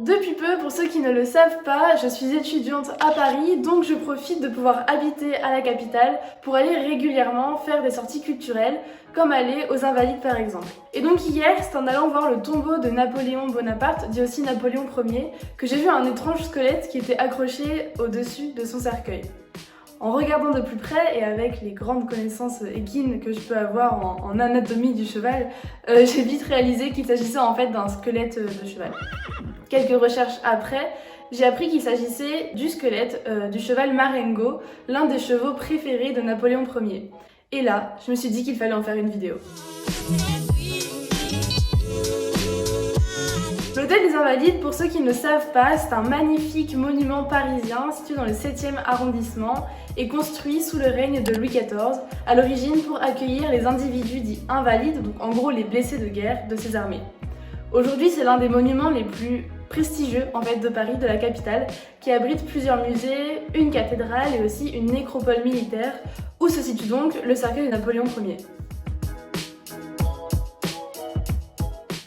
Depuis peu, pour ceux qui ne le savent pas, je suis étudiante à Paris, donc je profite de pouvoir habiter à la capitale pour aller régulièrement faire des sorties culturelles, comme aller aux Invalides par exemple. Et donc hier, c'est en allant voir le tombeau de Napoléon Bonaparte, dit aussi Napoléon Ier, que j'ai vu un étrange squelette qui était accroché au-dessus de son cercueil. En regardant de plus près et avec les grandes connaissances équines que je peux avoir en anatomie du cheval, j'ai vite réalisé qu'il s'agissait en fait d'un squelette de cheval. Quelques recherches après, j'ai appris qu'il s'agissait du squelette du cheval Marengo, l'un des chevaux préférés de Napoléon Ier. Et là, je me suis dit qu'il fallait en faire une vidéo. L'Hôtel des Invalides, pour ceux qui ne le savent pas, c'est un magnifique monument parisien situé dans le 7e arrondissement et construit sous le règne de Louis XIV, à l'origine pour accueillir les individus dits invalides, donc en gros les blessés de guerre de ses armées. Aujourd'hui, c'est l'un des monuments les plus prestigieux en fait de Paris, de la capitale, qui abrite plusieurs musées, une cathédrale et aussi une nécropole militaire, où se situe donc le cercueil de Napoléon Ier.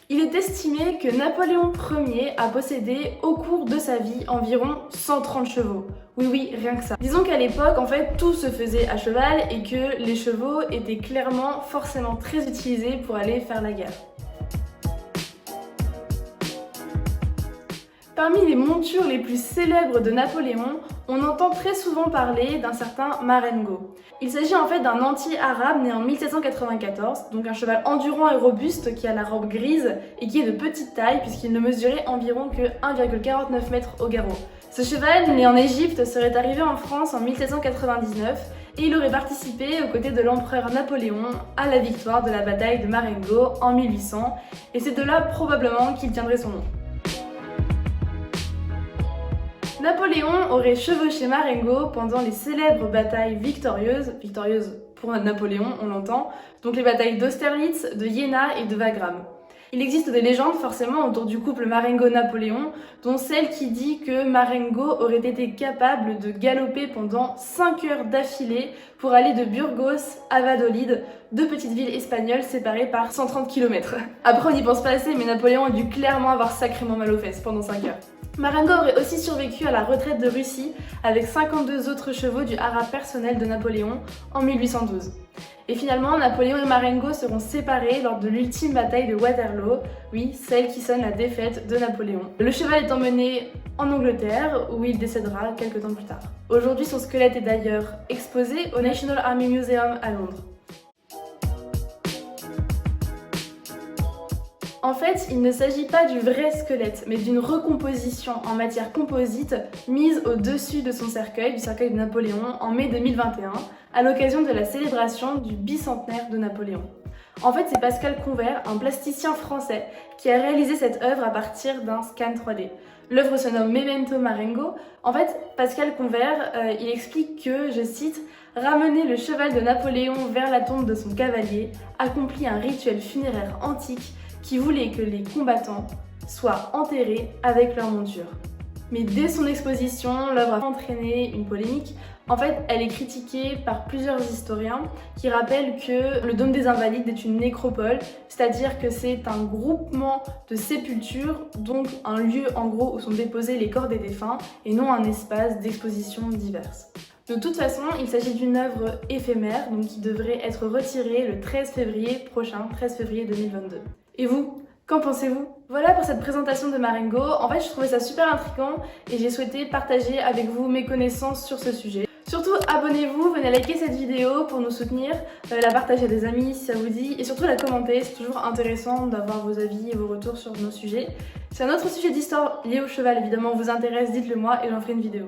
Il est estimé que Napoléon Ier a possédé au cours de sa vie environ 130 chevaux. Oui, rien que ça. Disons qu'à l'époque, en fait, tout se faisait à cheval et que les chevaux étaient clairement forcément très utilisés pour aller faire la guerre. Parmi les montures les plus célèbres de Napoléon, on entend très souvent parler d'un certain Marengo. Il s'agit en fait d'un anti-arabe né en 1794, donc un cheval endurant et robuste qui a la robe grise et qui est de petite taille puisqu'il ne mesurait environ que 1,49 m au garrot. Ce cheval, né en Égypte, serait arrivé en France en 1799 et il aurait participé aux côtés de l'empereur Napoléon à la victoire de la bataille de Marengo en 1800 et c'est de là probablement qu'il tiendrait son nom. Napoléon aurait chevauché Marengo pendant les célèbres batailles victorieuses pour Napoléon, on l'entend, donc les batailles d'Austerlitz, de Iéna et de Wagram. Il existe des légendes forcément autour du couple Marengo-Napoléon, dont celle qui dit que Marengo aurait été capable de galoper pendant 5 heures d'affilée pour aller de Burgos à Valladolid, deux petites villes espagnoles séparées par 130 km. Après on n'y pense pas assez, mais Napoléon a dû clairement avoir sacrément mal aux fesses pendant 5 heures. Marengo aurait aussi survécu à la retraite de Russie avec 52 autres chevaux du haras personnel de Napoléon en 1812. Et finalement, Napoléon et Marengo seront séparés lors de l'ultime bataille de Waterloo, oui, celle qui sonne la défaite de Napoléon. Le cheval est emmené en Angleterre, où il décédera quelques temps plus tard. Aujourd'hui, son squelette est d'ailleurs exposé au National Army Museum à Londres. En fait, il ne s'agit pas du vrai squelette, mais d'une recomposition en matière composite mise au-dessus de son cercueil, du cercueil de Napoléon, en mai 2021, à l'occasion de la célébration du bicentenaire de Napoléon. En fait, c'est Pascal Convert, un plasticien français, qui a réalisé cette œuvre à partir d'un scan 3D. L'œuvre se nomme Memento Marengo. En fait, Pascal Convert, il explique que, je cite, « Ramener le cheval de Napoléon vers la tombe de son cavalier accomplit un rituel funéraire antique qui voulait que les combattants soient enterrés avec leur monture. » Mais dès son exposition, l'œuvre a entraîné une polémique. En fait, elle est critiquée par plusieurs historiens qui rappellent que le Dôme des Invalides est une nécropole, c'est-à-dire que c'est un groupement de sépultures, donc un lieu en gros où sont déposés les corps des défunts et non un espace d'exposition diverses. De toute façon, il s'agit d'une œuvre éphémère, donc qui devrait être retirée le 13 février prochain, 13 février 2022. Et vous, qu'en pensez-vous? Voilà pour cette présentation de Marengo. En fait, je trouvais ça super intriguant et j'ai souhaité partager avec vous mes connaissances sur ce sujet. Surtout, abonnez-vous, venez liker cette vidéo pour nous soutenir, la partager à des amis si ça vous dit, et surtout la commenter, c'est toujours intéressant d'avoir vos avis et vos retours sur nos sujets. Si un autre sujet d'histoire lié au cheval évidemment vous intéresse, dites-le moi et j'en ferai une vidéo.